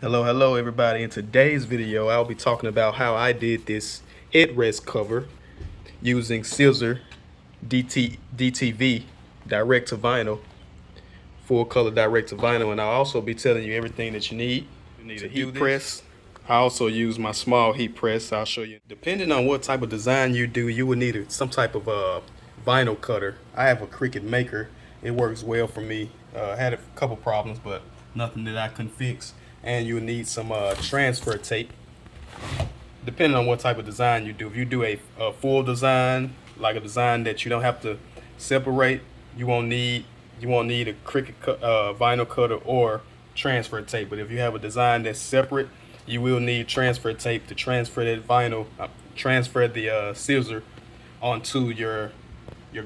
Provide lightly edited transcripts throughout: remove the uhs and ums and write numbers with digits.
Hello everybody. In today's video, I'll be talking about how I did this headrest cover using Siser DTV direct to vinyl, full color direct to vinyl, and I'll also be telling you everything that you need. You need a heat press. I also use my small heat press. I'll show you. Depending on what type of design you do, you will need some type of vinyl cutter. I have a Cricut Maker. It works well for me. I had a couple problems, but nothing that I couldn't fix. And you will need some transfer tape. Depending on what type of design you do. If you do a full design, like a design that you don't have to separate, you won't need a Cricut vinyl cutter or transfer tape. But if you have a design that's separate, you will need transfer tape to transfer that vinyl, transfer the scissor onto your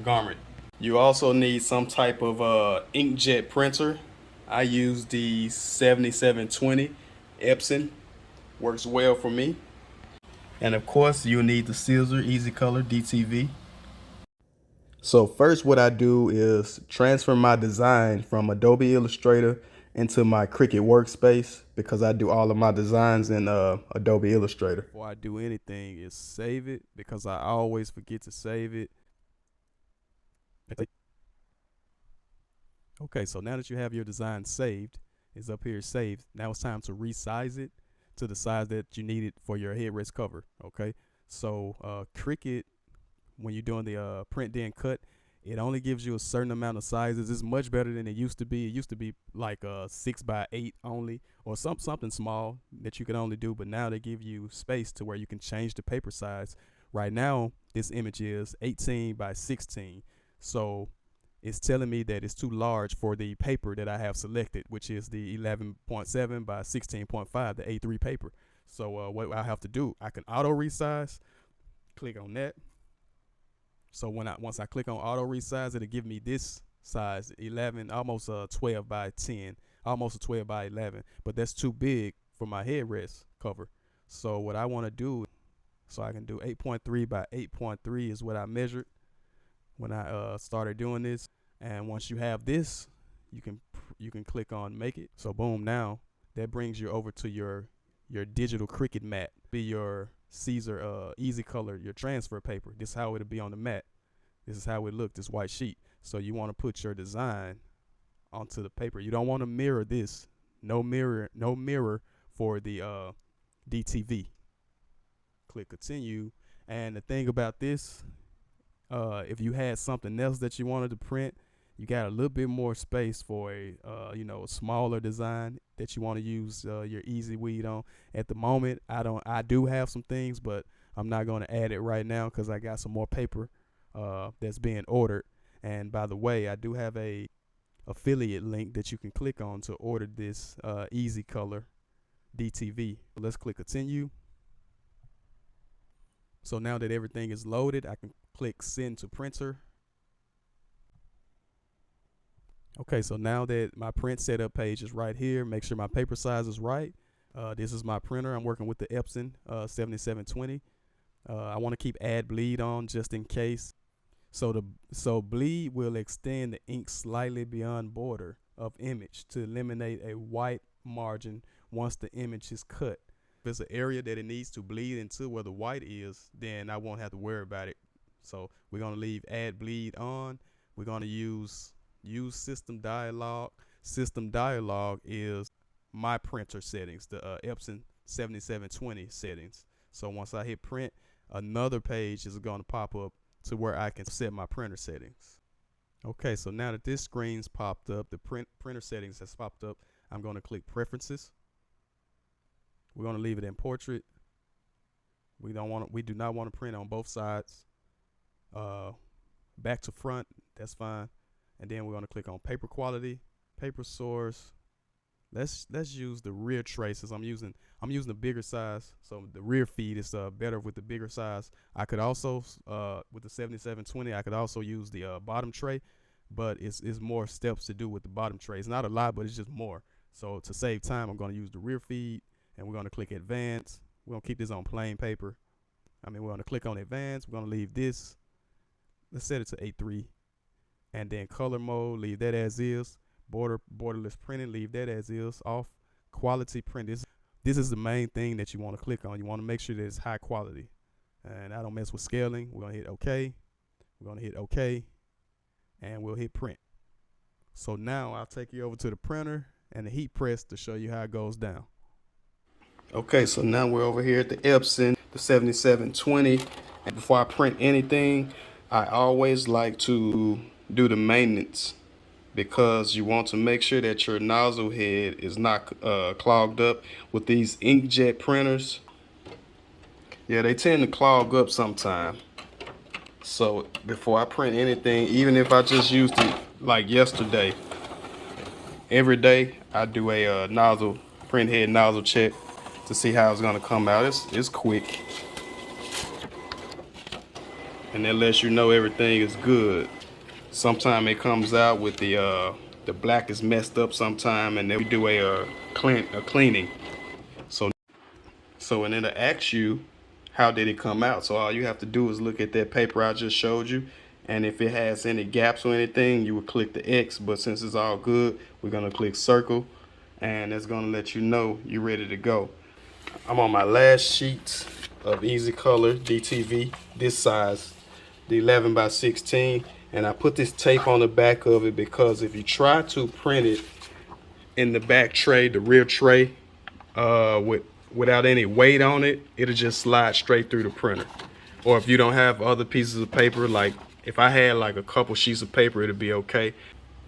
garment. You also need some type of inkjet printer. I use the 7720 Epson. Works well for me. And of course, you'll need the Siser Easycolor DTV. So first what I do is transfer my design from Adobe Illustrator into my Cricut workspace because I do all of my designs in Adobe Illustrator. Before I do anything is save it because I always forget to save it. Okay, so now that you have your design saved, it's up here saved. Now it's time to resize it to the size that you need it for your headrest cover. Okay, so Cricut, when you're doing the print then cut, it only gives you a certain amount of sizes. It's much better than it used to be. It used to be like 6x8 only, or something small that you can only do. But now they give you space to where you can change the paper size. Right now, this image is 18x16, so it's telling me that it's too large for the paper that I have selected, which is the 11.7 by 16.5, the A3 paper. So what I have to do, I can auto resize, click on that. So once I click on auto resize, it'll give me this size, 11, almost 12 by 10, almost a 12 by 11. But that's too big for my headrest cover. So what I want to do, so I can do 8.3 by 8.3 is what I measured when I started doing this. And once you have this, you can click on make it. So boom, now that brings you over to your digital Cricut mat, be your Siser Easycolor, your transfer paper. This is how it'll be on the mat. This is how it look, this white sheet. So you want to put your design onto the paper. You don't want to mirror this. No mirror for the DTV. Click continue. And the thing about this, if you had something else that you wanted to print, you got a little bit more space for a a smaller design that you want to use your easy weed on. At the moment, I do have some things, but I'm not going to add it right now because I got some more paper that's being ordered. And by the way, I do have a affiliate link that you can click on to order this Easycolor DTV. Let's click continue. So now that everything is loaded, I can click send to printer. Okay, so now that my print setup page is right here, make sure my paper size is right. This is my printer. I'm working with the Epson 7720. I want to keep add bleed on just in case. So bleed will extend the ink slightly beyond border of image to eliminate a white margin once the image is cut. If it's an area that it needs to bleed into where the white is, then I won't have to worry about it. So we're going to leave add bleed on. We're going to use system dialog. System dialog is my printer settings, the Epson 7720 settings. So once I hit print, another page is going to pop up to where I can set my printer settings. Okay, so now that this screen's popped up, the printer settings has popped up, I'm going to click preferences. We're going to leave it in portrait. We do not want to print on both sides. Back to front, that's fine. And then we're going to click on paper quality, paper source. Let's use the rear traces. I'm using the bigger size, so the rear feed is better with the bigger size. I could also with the 7720, I could also use the bottom tray, but it's more steps to do with the bottom tray. It's not a lot, but it's just more. So to save time, I'm going to use the rear feed, and we're going to click advanced. We're going to keep this on plain paper. We're going to click on advanced. We're going to leave this. Let's set it to A3. And then color mode, leave that as is. Borderless printing, leave that as is. Off. quality print. This is the main thing that you want to click on. You want to make sure that it's high quality. And I don't mess with scaling. We're going to hit OK. We're going to hit OK. And we'll hit print. So now I'll take you over to the printer and the heat press to show you how it goes down. Okay, so now we're over here at the Epson, the 7720. And before I print anything, I always like to do the maintenance, because you want to make sure that your nozzle head is not clogged up with these inkjet printers. Yeah, they tend to clog up sometime. So before I print anything, even if I just used it like yesterday, every day I do a print head nozzle check to see how it's gonna come out. It's quick, and that lets you know everything is good. Sometime it comes out with the black is messed up sometime, and then we do a cleaning. So and it'll ask you, how did it come out? So all you have to do is look at that paper I just showed you, and if it has any gaps or anything, you would click the X. But since it's all good, we're gonna click circle, and it's gonna let you know you're ready to go. I'm on my last sheet of Easycolor DTV, this size, the 11 by 16. And I put this tape on the back of it because if you try to print it in the back tray, the rear tray, without any weight on it, it'll just slide straight through the printer. Or if you don't have other pieces of paper, like if I had like a couple sheets of paper, it'll be okay.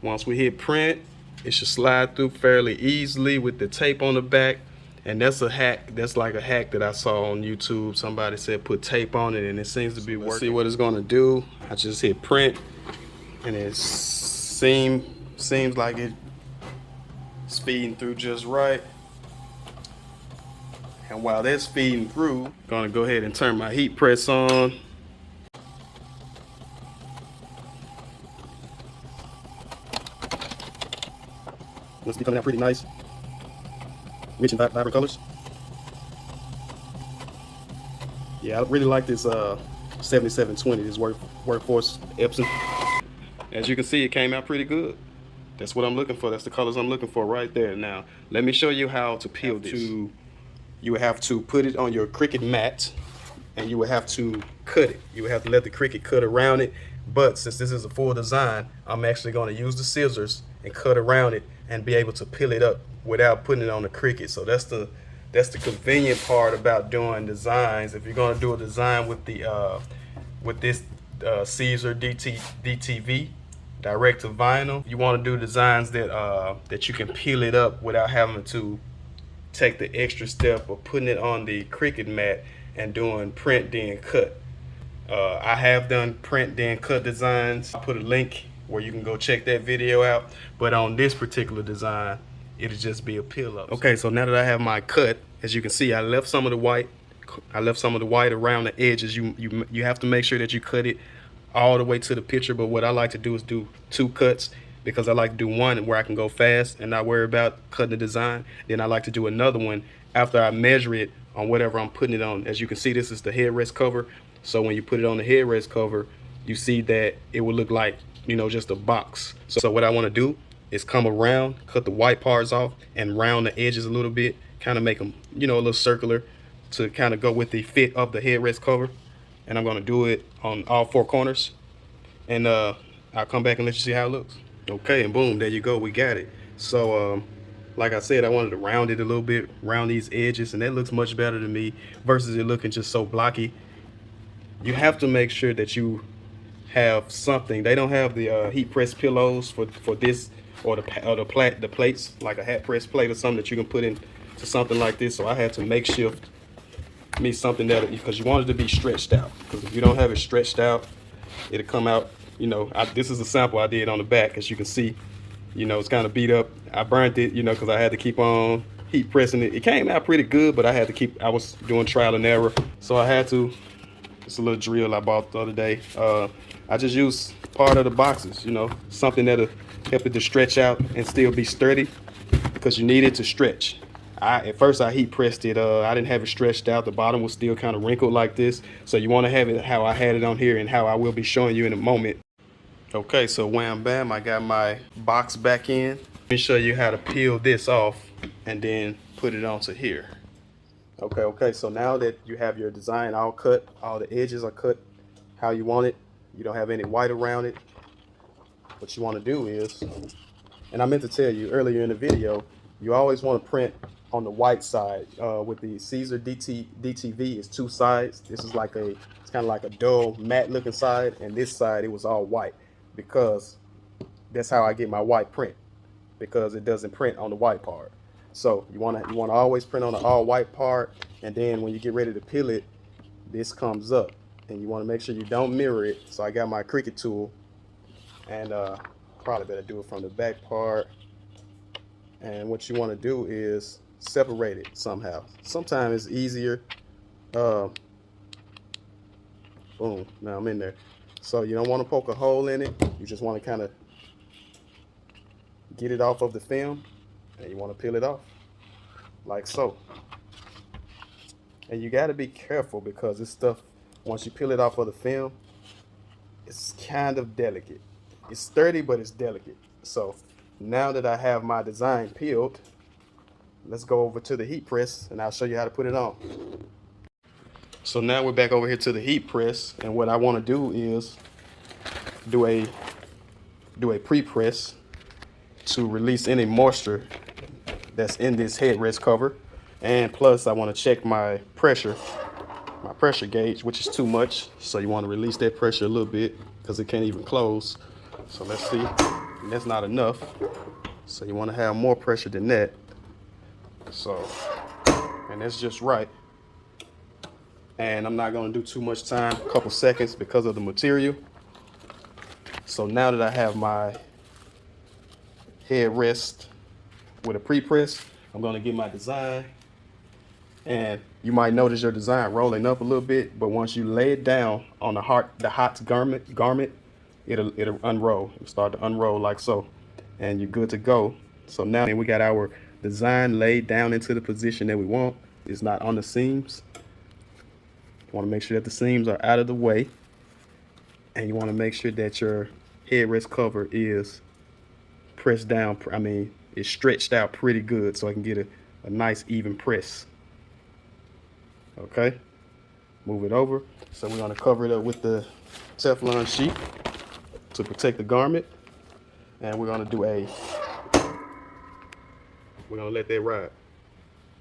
Once we hit print, it should slide through fairly easily with the tape on the back. And that's a hack. That's like a hack that I saw on YouTube. Somebody said put tape on it, and it seems to be working. Let's see what it's gonna do. I just hit print, and it seems like it's feeding through just right. And while that's feeding through, I'm gonna go ahead and turn my heat press on. Looks to be coming out pretty nice. Rich and vibrant colors. Yeah, I really like this 7720, this Workforce Epson. As you can see, it came out pretty good. That's what I'm looking for. That's the colors I'm looking for right there. Now, let me show you how to peel this. You would have to put it on your Cricut mat, and you would have to cut it. You would have to let the Cricut cut around it. But since this is a full design, I'm actually going to use the scissors and cut around it and be able to peel it up without putting it on the Cricut. So that's the convenient part about doing designs. If you're going to do a design with this Siser DTV direct to vinyl, you want to do designs that you can peel it up without having to take the extra step of putting it on the Cricut mat and doing print then cut. I have done print then cut designs. I'll put a link where you can go check that video out. But on this particular design, it'll just be a peel up. Okay, so now that I have my cut, as you can see, I left some of the white. Around the edges. You have to make sure that you cut it all the way to the picture. But what I like to do is do 2 cuts, because I like to do one where I can go fast and not worry about cutting the design. Then I like to do another one after I measure it on whatever I'm putting it on. As you can see, this is the headrest cover. So when you put it on the headrest cover, you see that it will look like, just a box. So what I want to do is come around, cut the white parts off, and round the edges a little bit, kind of make them, a little circular to kind of go with the fit of the headrest cover. And I'm going to do it on all 4 corners. And I'll come back and let you see how it looks. Okay, and boom, there you go, we got it. So like I said, I wanted to round it a little bit, round these edges, and that looks much better to me versus it looking just so blocky. You have to make sure that you have something. They don't have the heat press pillows for this, or the plates, like a hat press plate or something that you can put into something like this. So I had to makeshift me something that, because you want it to be stretched out, because if you don't have it stretched out, it'll come out, this is a sample I did on the back. As you can see, it's kind of beat up. I burnt it, because I had to keep on heat pressing it. It came out pretty good, but I was doing trial and error, so I had to. It's a little drill I bought the other day. I just used part of the boxes, something that'll help it to stretch out and still be sturdy, because you need it to stretch. At first I heat pressed it. I didn't have it stretched out. The bottom was still kind of wrinkled like this. So you want to have it how I had it on here and how I will be showing you in a moment. Okay, so wham bam, I got my box back in. Let me show you how to peel this off and then put it onto here. Okay, so now that you have your design all cut, all the edges are cut how you want it, you don't have any white around it, what you want to do is, and I meant to tell you earlier in the video, you always want to print on the white side. With the Siser DTV, it's two sides. This is like it's kind of like a dull matte looking side, and this side it was all white, because that's how I get my white print, because it doesn't print on the white part. So you want to always print on the all white part, and then when you get ready to peel it, this comes up, and you want to make sure you don't mirror it. So I got my Cricut tool, and probably better do it from the back part. And what you want to do is separate it somehow. Sometimes it's easier. Boom, now I'm in there. So you don't want to poke a hole in it. You just want to kind of get it off of the film, and you want to peel it off like so. And you got to be careful, because this stuff, once you peel it off of the film, it's kind of delicate. It's sturdy, but it's delicate. So now that I have my design peeled, let's go over to the heat press, and I'll show you how to put it on. So now we're back over here to the heat press, and what I want to do is do a pre-press to release any moisture that's in this headrest cover. And plus I want to check my pressure gauge, which is too much. So you want to release that pressure a little bit, because it can't even close. So let's see, and that's not enough. So you want to have more pressure than that. So, and that's just right. And I'm not going to do too much time, a couple seconds, because of the material. So now that I have my headrest with a pre-press, I'm going to get my design. And you might notice your design rolling up a little bit, but once you lay it down on the hot garment, it'll unroll. It'll start to unroll like so, and you're good to go. So now we got our design laid down into the position that we want. It's not on the seams. You want to make sure that the seams are out of the way, and you want to make sure that your headrest cover is pressed down. I mean, it's stretched out pretty good, so I can get a nice even press. Okay, move it over. So we're going to cover it up with the Teflon sheet to protect the garment, and we're going to let that ride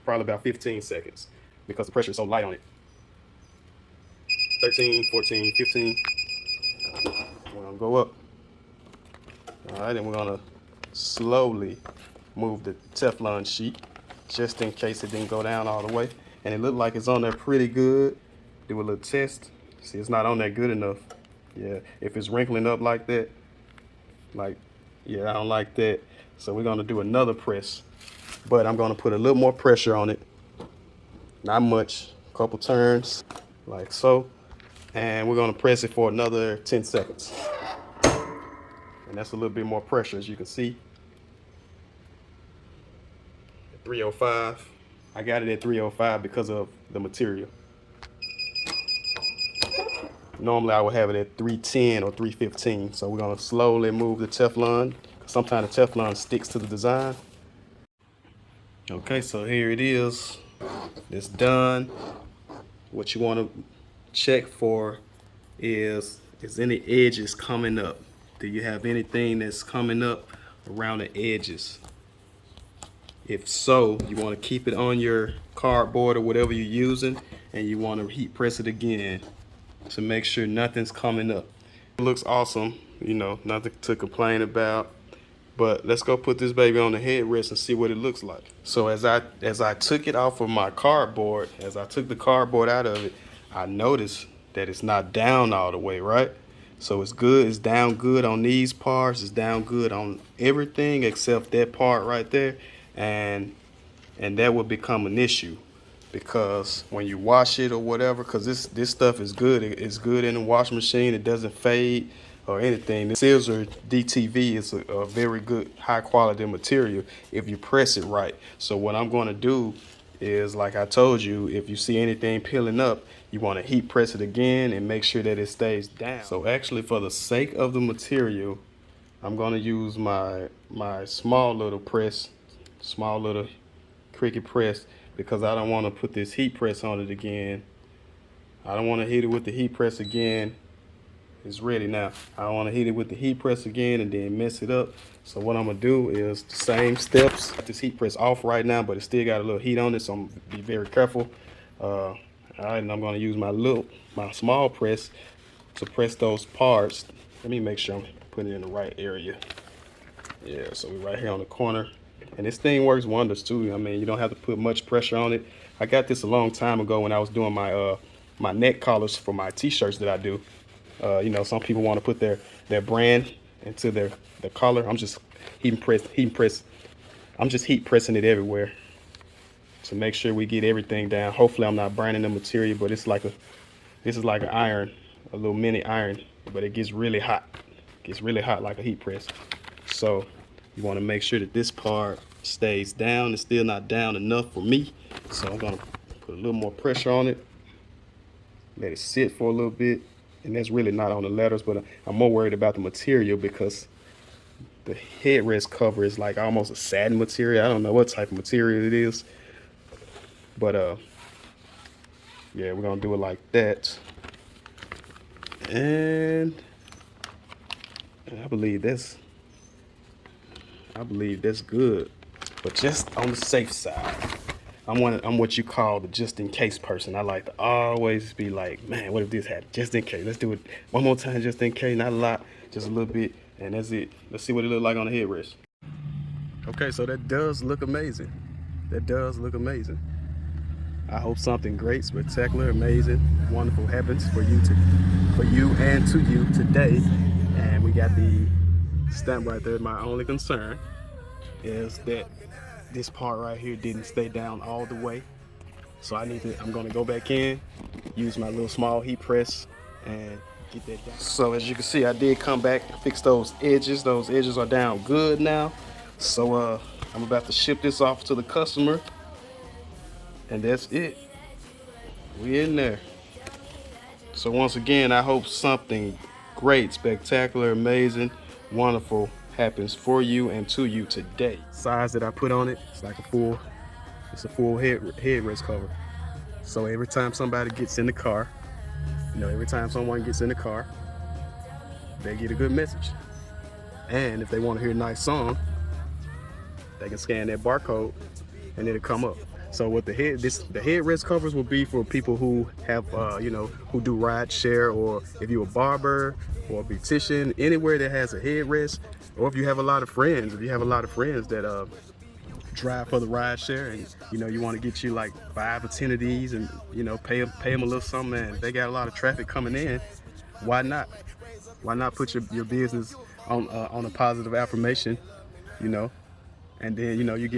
probably about 15 seconds, because the pressure is so light on it. 13, 14, 15. We're going to go up. All right, and we're going to slowly move the Teflon sheet, just in case it didn't go down all the way. And it looked like it's on there pretty good. Do a little test. See, it's not on there good enough. Yeah, if it's wrinkling up like that, yeah, I don't like that. So we're gonna do another press, but I'm gonna put a little more pressure on it. Not much, a couple turns, like so. And we're gonna press it for another 10 seconds. And that's a little bit more pressure, as you can see. At 305. I got it at 305 because of the material. Normally I would have it at 310 or 315. So we're gonna slowly move the Teflon. Sometimes the Teflon sticks to the design. Okay, so here it is. It's done. What you wanna check for is any edges coming up? Do you have anything that's coming up around the edges? If so, you want to keep it on your cardboard or whatever you're using, and you want to heat press it again to make sure nothing's coming up. It looks awesome, you know, nothing to complain about. But let's go put this baby on the headrest and see what it looks like. So as I took it off of my cardboard, as I took the cardboard out of it, I noticed that it's not down all the way, right? So it's good, it's down good on these parts, it's down good on everything except that part right there. And that would become an issue, because when you wash it or whatever, because this stuff is good, it's good in the washing machine, it doesn't fade or anything. The Siser DTV is a very good, high quality material if you press it right. So what I'm going to do is, like I told you, if you see anything peeling up, you want to heat press it again and make sure that it stays down. So actually, for the sake of the material, I'm going to use my small little press, small little Cricut press because I don't want to put this heat press on it again. I don't want to hit it with the heat press again. It's ready now. I don't want to hit it with the heat press again and then mess it up. So what I'm gonna do is the same steps. Got this heat press off right now, but it still got a little heat on it, so I'm gonna be very careful. All right, and I'm gonna use my small press to press those parts. Let me make sure I'm putting it in the right area. Yeah, so we're right here on the corner. And this thing works wonders too. I mean, you don't have to put much pressure on it. I got this a long time ago when I was doing my my neck collars for my t-shirts that I do. You know, some people want to put their brand into their collar. I'm just heat pressing it everywhere to make sure we get everything down. Hopefully I'm not burning the material, but this is like an iron, a little mini iron, but it gets really hot. It gets really hot like a heat press. So you want to make sure that this part stays down. It's still not down enough for me, so I'm gonna put a little more pressure on it, let it sit for a little bit. And that's really not on the letters, but I'm more worried about the material because the headrest cover is like almost a satin material. I don't know what type of material it is, but yeah, we're gonna do it like that. And I believe that's good, but just on the safe side. I'm what you call the just in case person. I like to always be like, man, what if this happened? Just in case. Let's do it one more time, just in case. Not a lot, just a little bit, and that's it. Let's see what it looks like on the headrest. Okay, so that does look amazing. That does look amazing. I hope something great, spectacular, amazing, wonderful happens for you and to you today. And we got the stamp right there. My only concern is that this part right here didn't stay down all the way, so I'm gonna go back in, use my little small heat press and get that down. So as you can see, I did come back, fix those edges. Those edges are down good now. So I'm about to ship this off to the customer, and that's it. We in there. So once again, I hope something great, spectacular, amazing, wonderful happens for you and to you today. Size that I put on it, it's a full headrest cover. So every time somebody gets in the car, every time someone gets in the car, they get a good message. And if they want to hear a nice song, they can scan that barcode and it'll come up. So what the headrest covers will be for people who have who do ride share, or if you're a barber or a beautician, anywhere that has a headrest, or if you have a lot of friends, that drive for the ride share, and you want to get you like 5 or 10 of these, and pay them a little something, and they got a lot of traffic coming in. Why not put your business on a positive affirmation, and then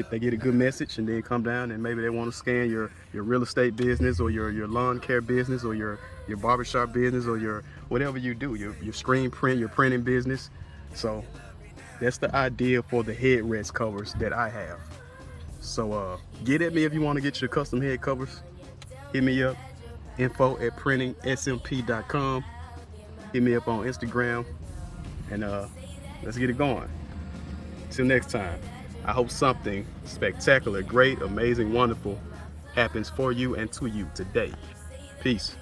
they get a good message, and then come down and maybe they want to scan your real estate business, or your lawn care business, or your barbershop business, or your whatever you do, your screen print, your printing business. So that's the idea for the headrest covers that I have. So get at me if you want to get your custom head covers. Hit me up, info@printingsmp.com. Hit me up on Instagram, and let's get it going. Till next time, I hope something spectacular, great, amazing, wonderful happens for you and to you today. Peace.